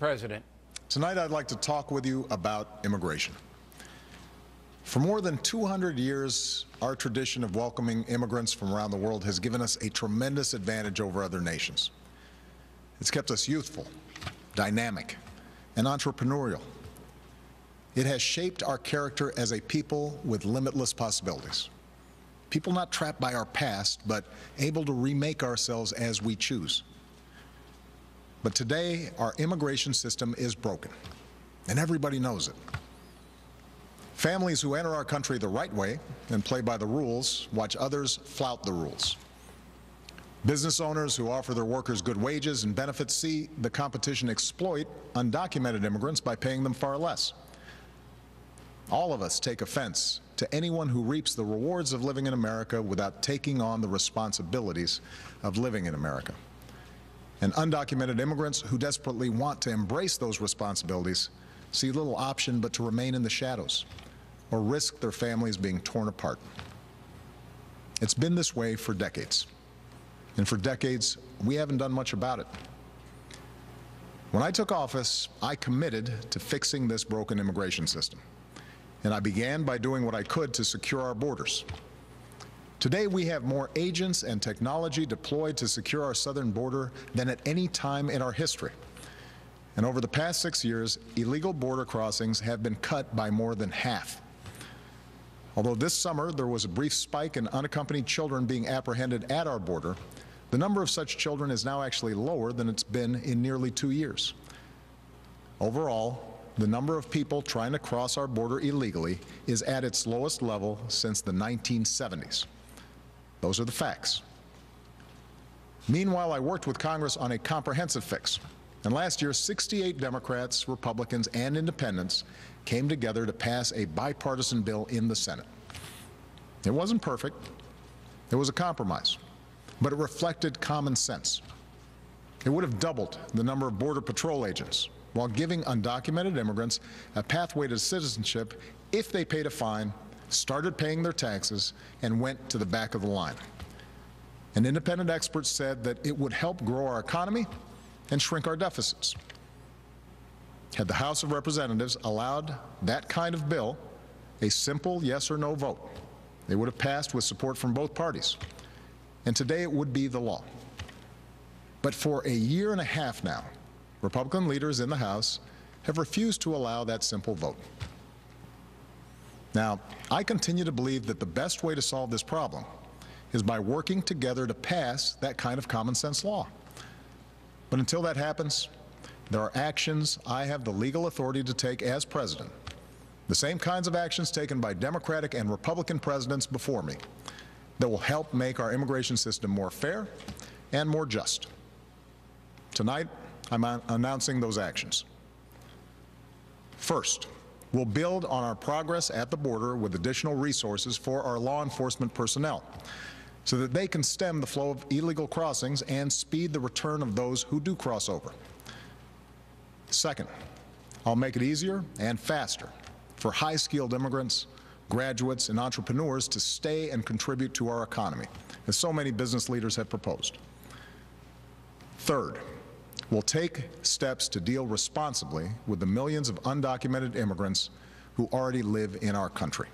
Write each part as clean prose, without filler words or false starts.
President. Tonight, I'd like to talk with you about immigration. For more than 200 years, our tradition of welcoming immigrants from around the world has given us a tremendous advantage over other nations. It's kept us youthful, dynamic, and entrepreneurial. It has shaped our character as a people with limitless possibilities. People not trapped by our past, but able to remake ourselves as we choose. But today, our immigration system is broken, and everybody knows it. Families who enter our country the right way and play by the rules watch others flout the rules. Business owners who offer their workers good wages and benefits see the competition exploit undocumented immigrants by paying them far less. All of us take offense to anyone who reaps the rewards of living in America without taking on the responsibilities of living in America. And undocumented immigrants who desperately want to embrace those responsibilities see little option but to remain in the shadows or risk their families being torn apart. It's been this way for decades. And for decades, we haven't done much about it. When I took office, I committed to fixing this broken immigration system. And I began by doing what I could to secure our borders. Today, we have more agents and technology deployed to secure our southern border than at any time in our history. And over the past 6 years, illegal border crossings have been cut by more than half. Although this summer there was a brief spike in unaccompanied children being apprehended at our border, the number of such children is now actually lower than it's been in nearly 2 years. Overall, the number of people trying to cross our border illegally is at its lowest level since the 1970s. Those are the facts. Meanwhile, I worked with Congress on a comprehensive fix. And last year, 68 Democrats, Republicans, and independents came together to pass a bipartisan bill in the Senate. It wasn't perfect. It was a compromise. But it reflected common sense. It would have doubled the number of Border Patrol agents while giving undocumented immigrants a pathway to citizenship if they paid a fine, started paying their taxes, and went to the back of the line. And independent experts said that it would help grow our economy and shrink our deficits. Had the House of Representatives allowed that kind of bill a simple yes or no vote, they would have passed with support from both parties. And today it would be the law. But for a year and a half now, Republican leaders in the House have refused to allow that simple vote. Now, I continue to believe that the best way to solve this problem is by working together to pass that kind of common sense law. But until that happens, there are actions I have the legal authority to take as president, the same kinds of actions taken by Democratic and Republican presidents before me, that will help make our immigration system more fair and more just. Tonight, I'm announcing those actions. First, we'll build on our progress at the border with additional resources for our law enforcement personnel, so that they can stem the flow of illegal crossings and speed the return of those who do cross over. Second, I'll make it easier and faster for high-skilled immigrants, graduates, and entrepreneurs to stay and contribute to our economy, as so many business leaders have proposed. Third, we'll take steps to deal responsibly with the millions of undocumented immigrants who already live in our country.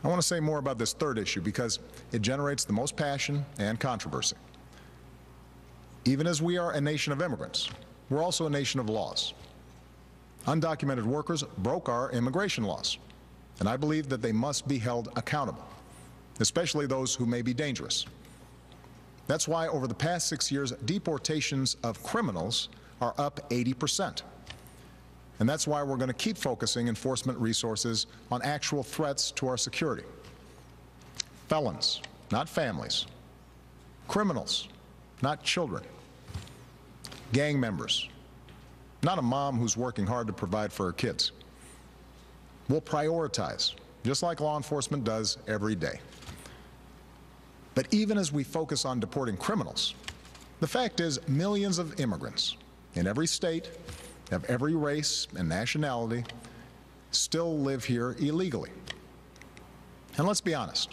I want to say more about this third issue because it generates the most passion and controversy. Even as we are a nation of immigrants, we're also a nation of laws. Undocumented workers broke our immigration laws, and I believe that they must be held accountable, especially those who may be dangerous. That's why over the past 6 years, deportations of criminals are up 80%. And that's why we're going to keep focusing enforcement resources on actual threats to our security. Felons, not families. Criminals, not children. Gang members, not a mom who's working hard to provide for her kids. We'll prioritize, just like law enforcement does every day. But even as we focus on deporting criminals, the fact is millions of immigrants in every state, of every race and nationality, still live here illegally. And let's be honest,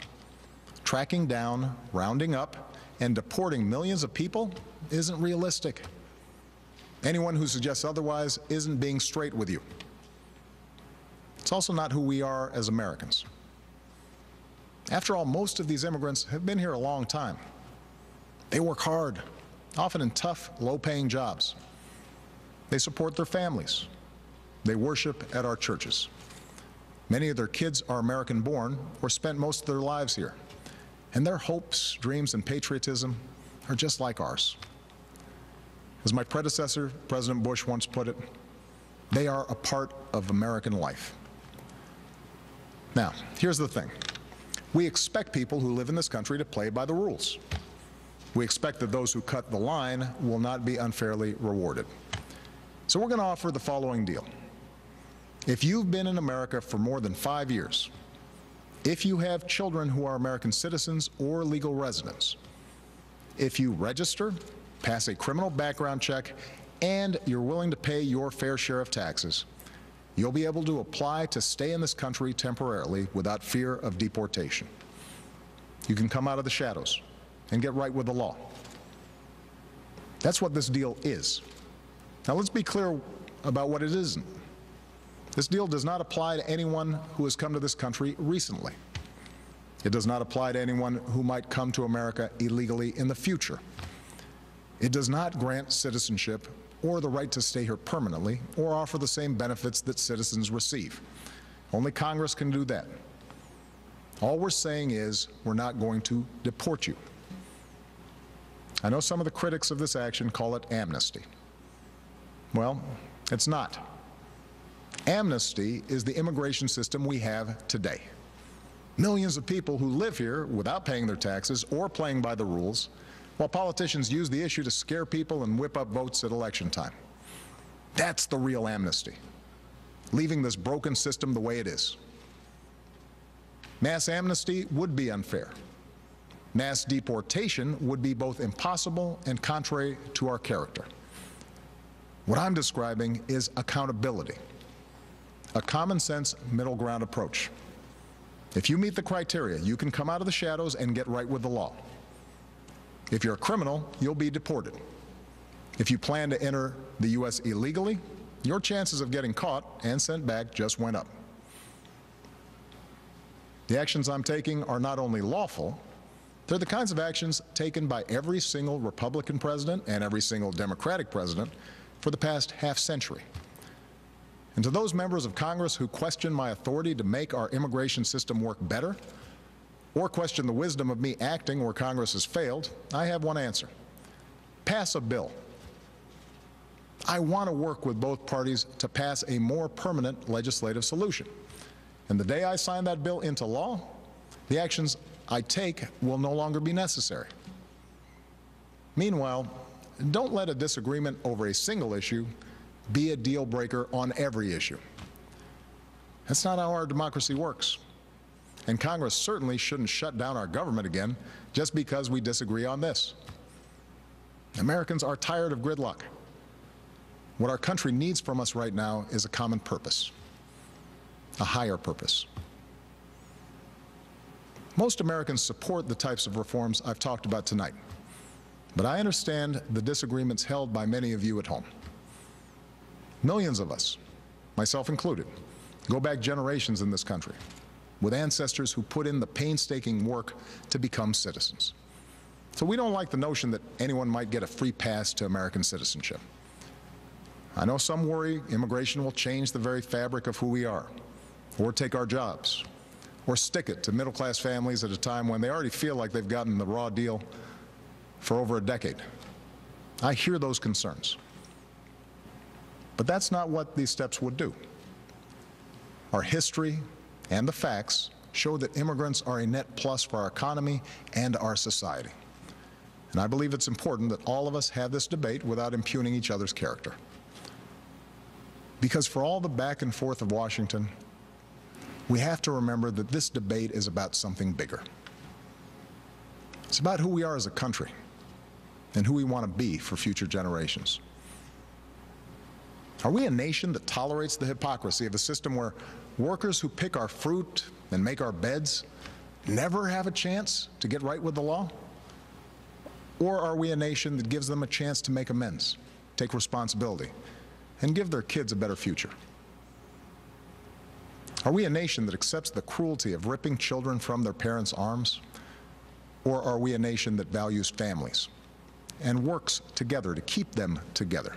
tracking down, rounding up, and deporting millions of people isn't realistic. Anyone who suggests otherwise isn't being straight with you. It's also not who we are as Americans. After all, most of these immigrants have been here a long time. They work hard, often in tough, low-paying jobs. They support their families. They worship at our churches. Many of their kids are American-born or spent most of their lives here. And their hopes, dreams, and patriotism are just like ours. As my predecessor, President Bush, once put it, they are a part of American life. Now, here's the thing. We expect people who live in this country to play by the rules. We expect that those who cut the line will not be unfairly rewarded. So we're going to offer the following deal. If you've been in America for more than 5 years, if you have children who are American citizens or legal residents, if you register, pass a criminal background check, and you're willing to pay your fair share of taxes, you'll be able to apply to stay in this country temporarily without fear of deportation. You can come out of the shadows and get right with the law. That's what this deal is. Now let's be clear about what it isn't. This deal does not apply to anyone who has come to this country recently. It does not apply to anyone who might come to America illegally in the future. It does not grant citizenship or the right to stay here permanently or offer the same benefits that citizens receive. Only Congress can do that. All we're saying is we're not going to deport you. I know some of the critics of this action call it amnesty. Well, it's not. Amnesty is the immigration system we have today. Millions of people who live here without paying their taxes or playing by the rules, while politicians use the issue to scare people and whip up votes at election time. That's the real amnesty, leaving this broken system the way it is. Mass amnesty would be unfair. Mass deportation would be both impossible and contrary to our character. What I'm describing is accountability, a common-sense middle ground approach. If you meet the criteria, you can come out of the shadows and get right with the law. If you're a criminal, you'll be deported. If you plan to enter the U.S. illegally, your chances of getting caught and sent back just went up. The actions I'm taking are not only lawful, they're the kinds of actions taken by every single Republican president and every single Democratic president for the past half-century. And to those members of Congress who question my authority to make our immigration system work better, or question the wisdom of me acting where Congress has failed, I have one answer. Pass a bill. I want to work with both parties to pass a more permanent legislative solution. And the day I sign that bill into law, the actions I take will no longer be necessary. Meanwhile, don't let a disagreement over a single issue be a deal breaker on every issue. That's not how our democracy works. And Congress certainly shouldn't shut down our government again just because we disagree on this. Americans are tired of gridlock. What our country needs from us right now is a common purpose, a higher purpose. Most Americans support the types of reforms I've talked about tonight, but I understand the disagreements held by many of you at home. Millions of us, myself included, go back generations in this country, with ancestors who put in the painstaking work to become citizens. So we don't like the notion that anyone might get a free pass to American citizenship. I know some worry immigration will change the very fabric of who we are, or take our jobs, or stick it to middle-class families at a time when they already feel like they've gotten the raw deal for over a decade. I hear those concerns. But that's not what these steps would do. Our history and the facts show that immigrants are a net plus for our economy and our society. And I believe it's important that all of us have this debate without impugning each other's character. Because for all the back and forth of Washington, we have to remember that this debate is about something bigger. It's about who we are as a country and who we want to be for future generations. Are we a nation that tolerates the hypocrisy of a system where workers who pick our fruit and make our beds never have a chance to get right with the law? Or are we a nation that gives them a chance to make amends, take responsibility, and give their kids a better future? Are we a nation that accepts the cruelty of ripping children from their parents' arms? Or are we a nation that values families and works together to keep them together?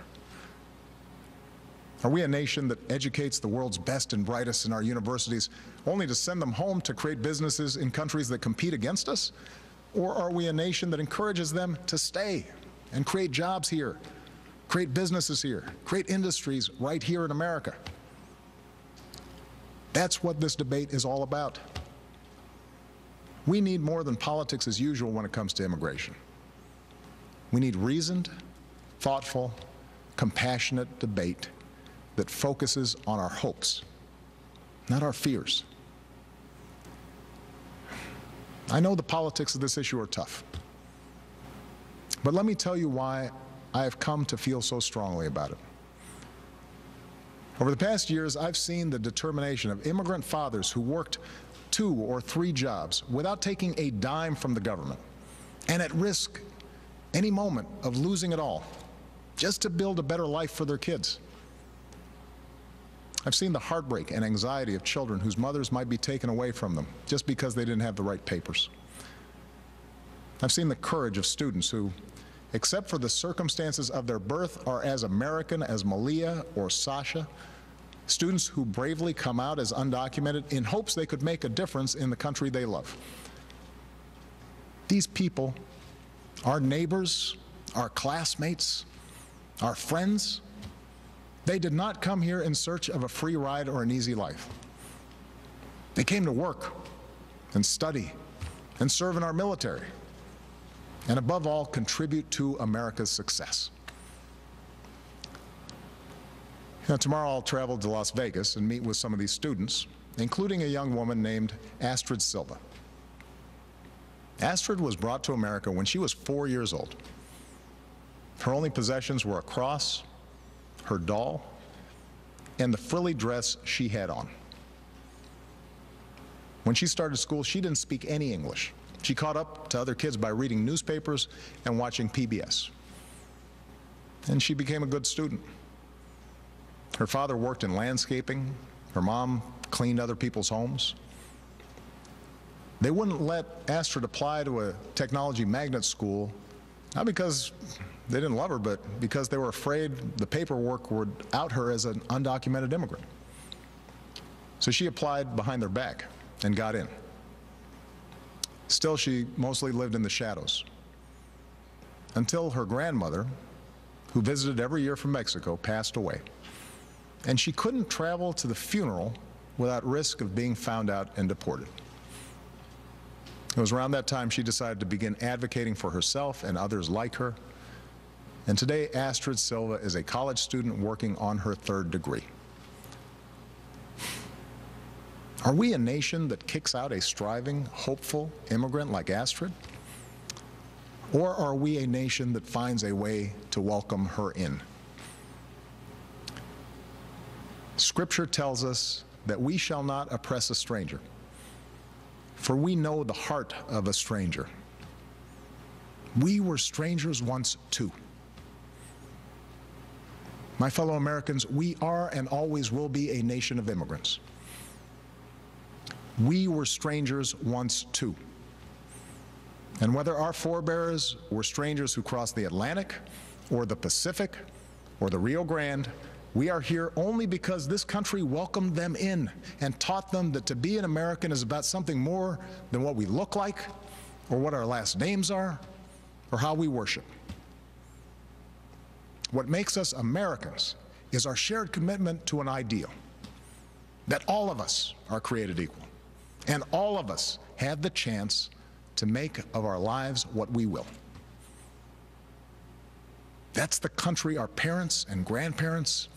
Are we a nation that educates the world's best and brightest in our universities only to send them home to create businesses in countries that compete against us? Or are we a nation that encourages them to stay and create jobs here, create businesses here, create industries right here in America? That's what this debate is all about. We need more than politics as usual when it comes to immigration. We need reasoned, thoughtful, compassionate debate that focuses on our hopes, not our fears. I know the politics of this issue are tough, but let me tell you why I have come to feel so strongly about it. Over the past years, I've seen the determination of immigrant fathers who worked 2 or 3 jobs without taking a dime from the government and at risk any moment of losing it all just to build a better life for their kids. I've seen the heartbreak and anxiety of children whose mothers might be taken away from them just because they didn't have the right papers. I've seen the courage of students who, except for the circumstances of their birth, are as American as Malia or Sasha, students who bravely come out as undocumented in hopes they could make a difference in the country they love. These people, our neighbors, our classmates, our friends, they did not come here in search of a free ride or an easy life. They came to work and study and serve in our military, and above all, contribute to America's success. Now, tomorrow I'll travel to Las Vegas and meet with some of these students, including a young woman named Astrid Silva. Astrid was brought to America when she was 4 years old. Her only possessions were a cross, her doll, and the frilly dress she had on. When she started school, she didn't speak any English. She caught up to other kids by reading newspapers and watching PBS. And she became a good student. Her father worked in landscaping. Her mom cleaned other people's homes. They wouldn't let Astrid apply to a technology magnet school, not because they didn't love her, but because they were afraid the paperwork would out her as an undocumented immigrant. So she applied behind their back and got in. Still, she mostly lived in the shadows until her grandmother, who visited every year from Mexico, passed away. And she couldn't travel to the funeral without risk of being found out and deported. It was around that time she decided to begin advocating for herself and others like her. And today, Astrid Silva is a college student working on her 3rd degree. Are we a nation that kicks out a striving, hopeful immigrant like Astrid? Or are we a nation that finds a way to welcome her in? Scripture tells us that we shall not oppress a stranger, for we know the heart of a stranger. We were strangers once too. My fellow Americans, we are and always will be a nation of immigrants. We were strangers once too. And whether our forebears were strangers who crossed the Atlantic or the Pacific or the Rio Grande, we are here only because this country welcomed them in and taught them that to be an American is about something more than what we look like or what our last names are or how we worship. What makes us Americans is our shared commitment to an ideal, that all of us are created equal, and all of us have the chance to make of our lives what we will. That's the country our parents and grandparents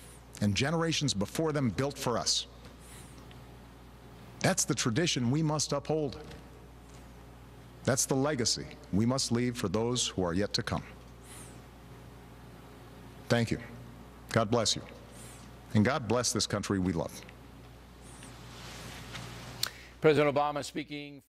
and generations before them built for us. That's the tradition we must uphold. That's the legacy we must leave for those who are yet to come. Thank you. God bless you. And God bless this country we love. President Obama speaking.